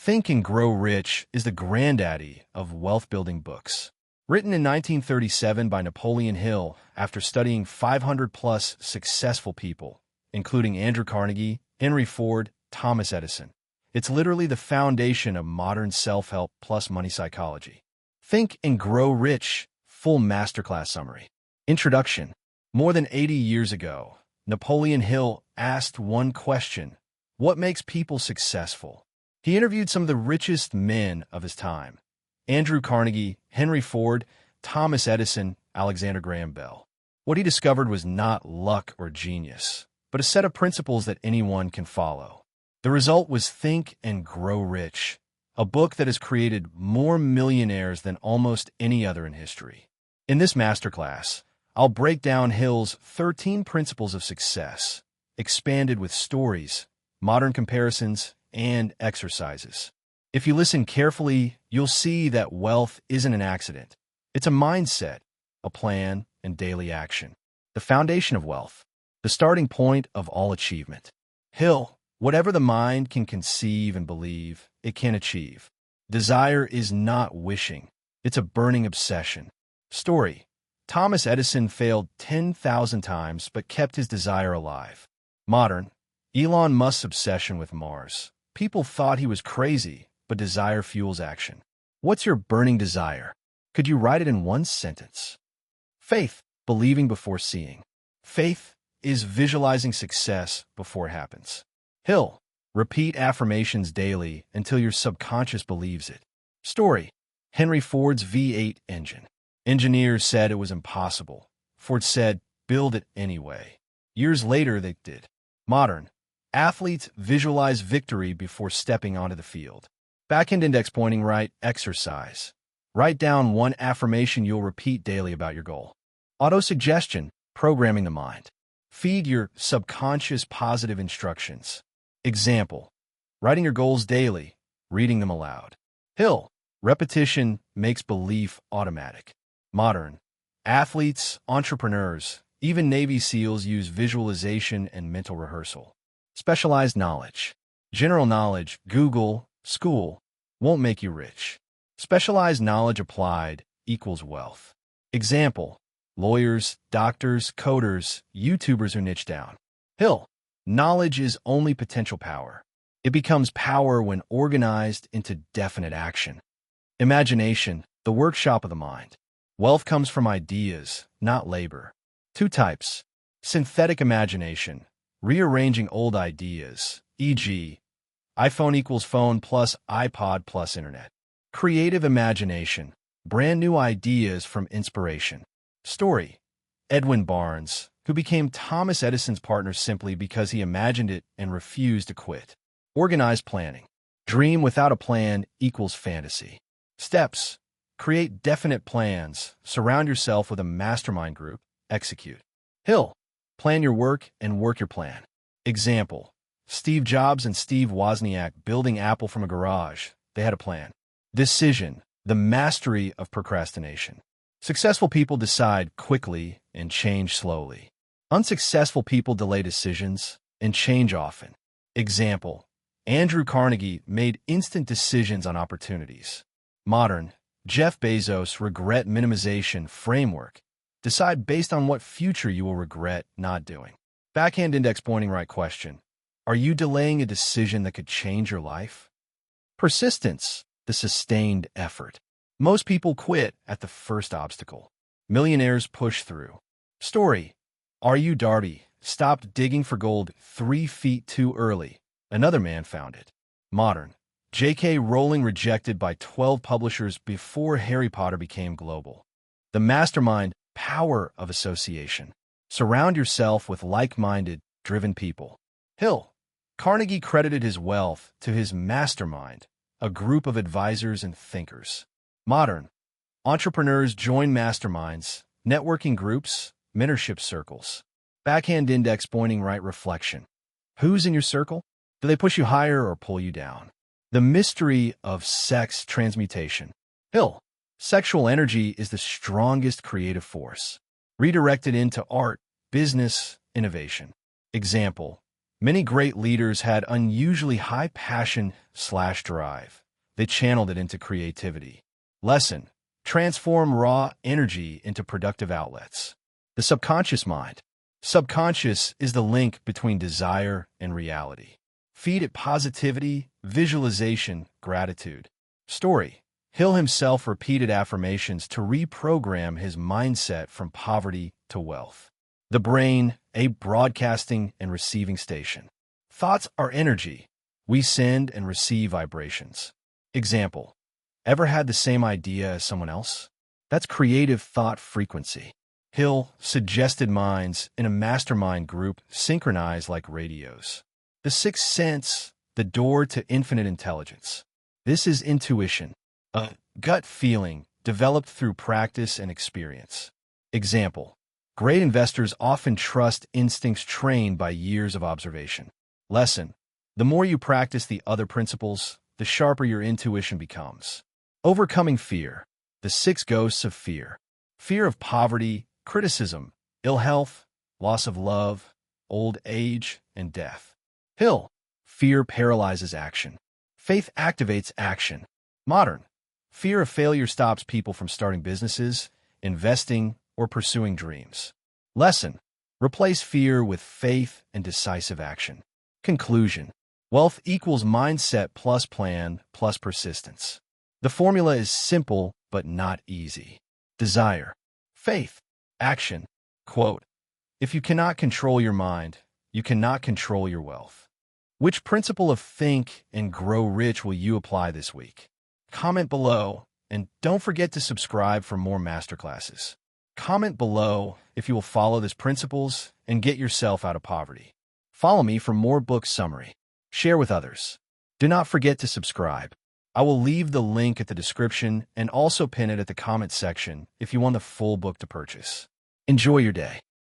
Think and Grow Rich is the granddaddy of wealth-building books. Written in 1937 by Napoleon Hill after studying 500-plus successful people, including Andrew Carnegie, Henry Ford, Thomas Edison. It's literally the foundation of modern self-help plus money psychology. Think and Grow Rich, full masterclass summary. Introduction. More than 80 years ago, Napoleon Hill asked one question: what makes people successful? He interviewed some of the richest men of his time: Andrew Carnegie, Henry Ford, Thomas Edison, Alexander Graham Bell. What he discovered was not luck or genius, but a set of principles that anyone can follow. The result was Think and Grow Rich, a book that has created more millionaires than almost any other in history. In this masterclass, I'll break down Hill's 13 principles of success, expanded with stories, modern comparisons, and exercises. If you listen carefully, you'll see that wealth isn't an accident. It's a mindset, a plan, and daily action. The foundation of wealth, the starting point of all achievement. Hill: whatever the mind can conceive and believe, it can achieve. Desire is not wishing. It's a burning obsession. Story: Thomas Edison failed 10,000 times but kept his desire alive. Modern: Elon Musk's obsession with Mars. People thought he was crazy, but desire fuels action. What's your burning desire? Could you write it in one sentence? Faith: believing before seeing. Faith is visualizing success before it happens. Hill: repeat affirmations daily until your subconscious believes it. Story: Henry Ford's V8 engine. Engineers said it was impossible. Ford said, build it anyway. Years later, they did. Modern: athletes visualize victory before stepping onto the field. Backhand index pointing right exercise. Write down one affirmation you'll repeat daily about your goal. Autosuggestion: programming the mind. Feed your subconscious positive instructions. Example: writing your goals daily, reading them aloud. Hill: repetition makes belief automatic. Modern: athletes, entrepreneurs, even Navy SEALs use visualization and mental rehearsal. Specialized knowledge. General knowledge, Google, school, won't make you rich. Specialized knowledge applied equals wealth. Example: lawyers, doctors, coders, YouTubers who niche down. Hill: knowledge is only potential power. It becomes power when organized into definite action. Imagination: the workshop of the mind. Wealth comes from ideas, not labor. Two types: synthetic imagination, rearranging old ideas, e.g., iPhone equals phone plus iPod plus internet. Creative imagination, brand new ideas from inspiration. Story: Edwin Barnes, who became Thomas Edison's partner simply because he imagined it and refused to quit. Organized planning. Dream without a plan equals fantasy. Steps: create definite plans, surround yourself with a mastermind group, execute. Hill: plan your work and work your plan. Example: Steve Jobs and Steve Wozniak building Apple from a garage. They had a plan. Decision: the mastery of procrastination. Successful people decide quickly and change slowly. Unsuccessful people delay decisions and change often. Example: Andrew Carnegie made instant decisions on opportunities. Modern: Jeff Bezos' regret minimization framework. Decide based on what future you will regret not doing. Backhand index pointing right question: are you delaying a decision that could change your life? Persistence: the sustained effort. Most people quit at the first obstacle. Millionaires push through. Story: Are You Darby stopped digging for gold 3 feet too early. Another man found it. Modern: J.K. Rowling rejected by 12 publishers before Harry Potter became global. The mastermind power of association. Surround yourself with like-minded, driven people. Hill: Carnegie credited his wealth to his mastermind, a group of advisors and thinkers. Modern: entrepreneurs join masterminds, networking groups, mentorship circles. Backhand index pointing right reflection. Who's in your circle? Do they push you higher or pull you down? The mystery of sex transmutation. Hill: sexual energy is the strongest creative force. Redirect it into art, business, innovation. Example: Many great leaders had unusually high passion/drive. They channeled it into creativity. Lesson: transform raw energy into productive outlets. The subconscious mind. Subconscious is the link between desire and reality. Feed it positivity, visualization, gratitude. Story: Hill himself repeated affirmations to reprogram his mindset from poverty to wealth. The brain, a broadcasting and receiving station. Thoughts are energy. We send and receive vibrations. Example: ever had the same idea as someone else? That's creative thought frequency. Hill suggested minds in a mastermind group synchronize like radios. The sixth sense, the door to infinite intelligence. This is intuition, a gut feeling developed through practice and experience. Example: great investors often trust instincts trained by years of observation. Lesson: the more you practice the other principles, the sharper your intuition becomes. Overcoming fear. The six ghosts of fear. Fear of poverty, criticism, ill health, loss of love, old age, and death. Hill: fear paralyzes action. Faith activates action. Modern: fear of failure stops people from starting businesses, investing, or pursuing dreams. Lesson: replace fear with faith and decisive action. Conclusion: wealth equals mindset plus plan plus persistence. The formula is simple but not easy. Desire, faith, action. Quote: if you cannot control your mind, you cannot control your wealth. Which principle of think and grow rich will you apply this week? Comment below, and don't forget to subscribe for more masterclasses. Comment below if you will follow these principles and get yourself out of poverty. Follow me for more book summary. Share with others. Do not forget to subscribe. I will leave the link at the description and also pin it at the comment section if you want the full book to purchase. Enjoy your day.